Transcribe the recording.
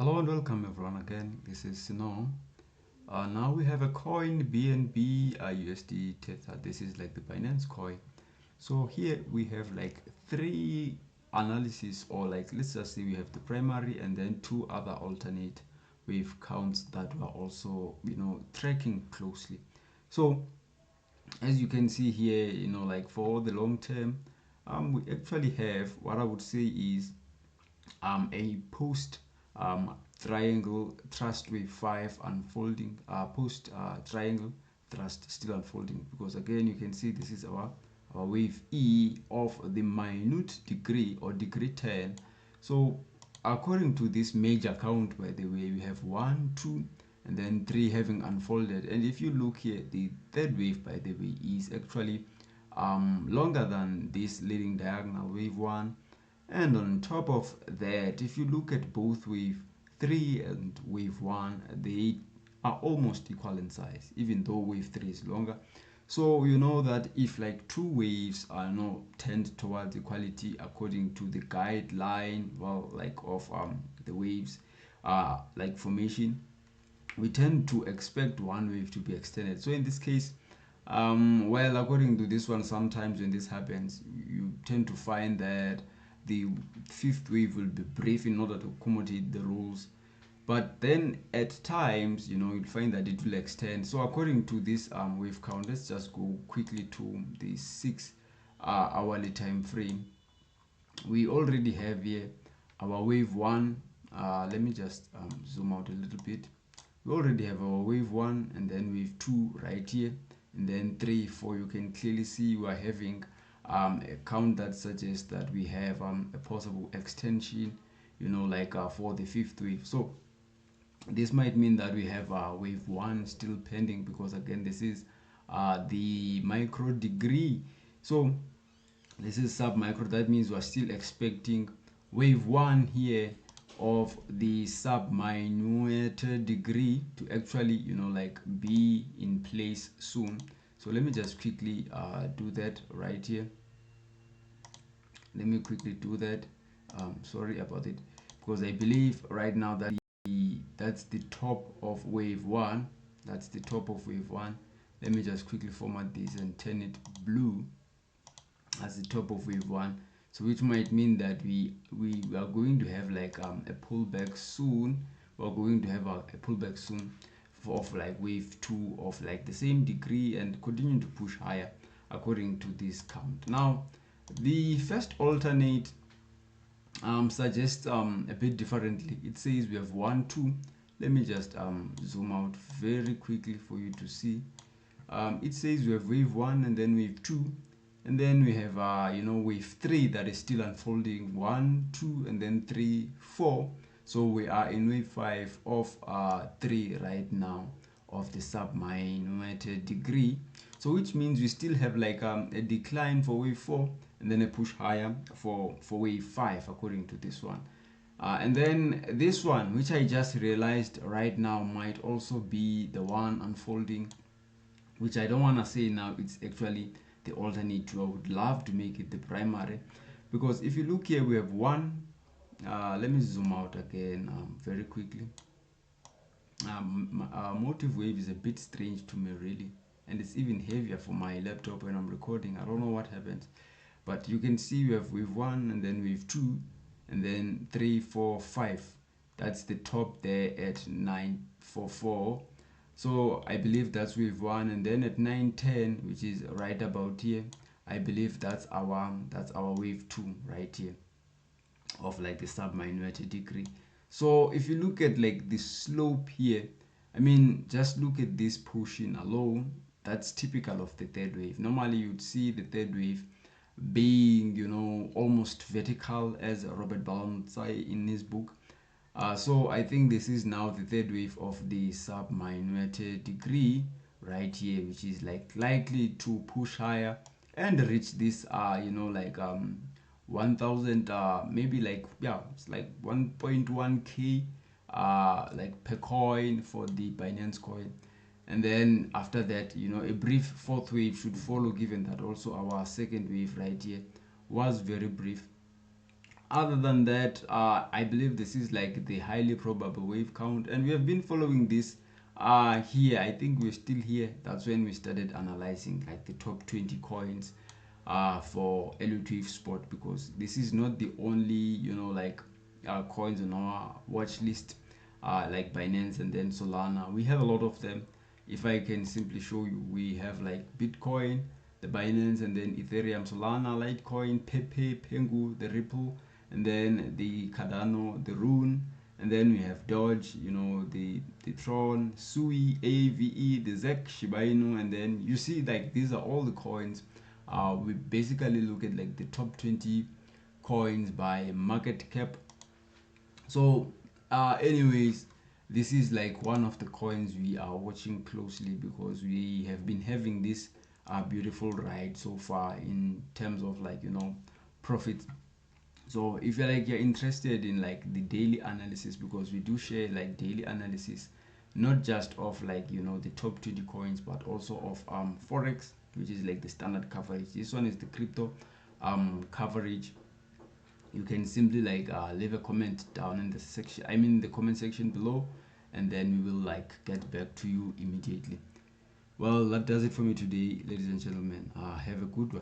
Hello and welcome everyone again. This is Sino. Now we have a coin BNB USD Tether. This is like the Binance coin. So here we have like three analysis, or like let's just say we have the primary and then two other alternate wave counts that we're also tracking closely. So as you can see here, like for the long term, we actually have what I would say is a post triangle thrust wave 5 unfolding, post triangle thrust still unfolding, because again you can see this is our wave E of the minute degree or degree 10. So according to this major count, by the way, we have 1 2 and then 3 having unfolded. And if you look here, the third wave, by the way, is actually longer than this leading diagonal wave 1. And on top of that, if you look at both wave 3 and wave 1, they are almost equal in size, even though wave 3 is longer. So you know that if like two waves are tend towards equality according to the guideline, well, like of the waves like formation, we tend to expect one wave to be extended. So in this case, well, according to this one, sometimes when this happens, you tend to find that the fifth wave will be brief in order to accommodate the rules. But then at times, you'll find that it will extend. So according to this wave count, let's just go quickly to the 6 hourly time frame. We already have here our wave 1. Let me just zoom out a little bit. We already have our wave 1 and then wave 2 right here, and then 3 4. You can clearly see we are having a count that suggests that we have a possible extension, like for the fifth wave. So this might mean that we have wave 1 still pending, because again this is the micro degree. So this is sub micro. That means we're still expecting wave 1 here of the sub minute degree to actually like be in place soon. So let me just quickly do that right here. Let me quickly do that. Sorry about it, because I believe right now that that's the top of wave 1. That's the top of wave 1. Let me just quickly format this and turn it blue as the top of wave 1. So which might mean that we are going to have like a pullback soon. We're going to have a pullback soon of like wave 2 of like the same degree and continue to push higher according to this count. Now the first alternate suggests a bit differently. It says we have 1 2. Let me just zoom out very quickly for you to see. It says we have wave 1 and then wave 2, and then we have wave 3 that is still unfolding. 1 2 and then 3 4. So we are in wave 5 of 3 right now of the sub-minute degree. So which means we still have like a decline for wave 4 and then a push higher for wave 5 according to this one. And then this one, which I just realized right now, might also be the one unfolding, which I don't want to say now. It's actually the alternate. I would love to make it the primary, because if you look here, we have one. Let me zoom out again very quickly. Motive wave is a bit strange to me, really, and it's even heavier for my laptop when I'm recording. I don't know what happens, but you can see we have wave 1 and then wave 2 and then 3 4 5. That's the top there at 944. So I believe that's wave 1, and then at 910, which is right about here, I believe that's our wave 2 right here of like the sub-minute degree. So if you look at like the slope here, I mean, just look at this portion alone. That's typical of the third wave. Normally you'd see the third wave being almost vertical, as Robert Ballon would say in his book. So I think this is now the third wave of the sub-minute degree right here, which is like likely to push higher and reach this 1000, maybe like, yeah, it's like 1.1k like per coin for the Binance coin. And then after that, a brief fourth wave should follow, given that also our second wave right here was very brief. other than that, I believe this is like the highly probable wave count, and we have been following this here. I think we're still here. That's when we started analyzing like the top 20 coins for Elliott Wave spot, because this is not the only, you know, like coins on our watch list, like Binance and then Solana. We have a lot of them. If I can simply show you, we have like Bitcoin, the Binance, and then Ethereum, Solana, Litecoin, Pepe, Pengu, the Ripple, and then the Cardano, the Rune, and then we have Doge, you know, the Tron, Sui, AVE, the ZEC, Shiba Inu, and then you see like these are all the coins. We basically look at like the top 20 coins by market cap. So anyways, this is like one of the coins we are watching closely, because we have been having this beautiful ride so far in terms of like, you know, profits. So if you're interested in like the daily analysis, because we do share like daily analysis, not just of like, you know, the top 20 coins, but also of forex, which is like the standard coverage. This one is the crypto coverage. You can simply like leave a comment down in the section, I mean the comment section below, and then we will like get back to you immediately. Well, that does it for me today, ladies and gentlemen. Have a good one.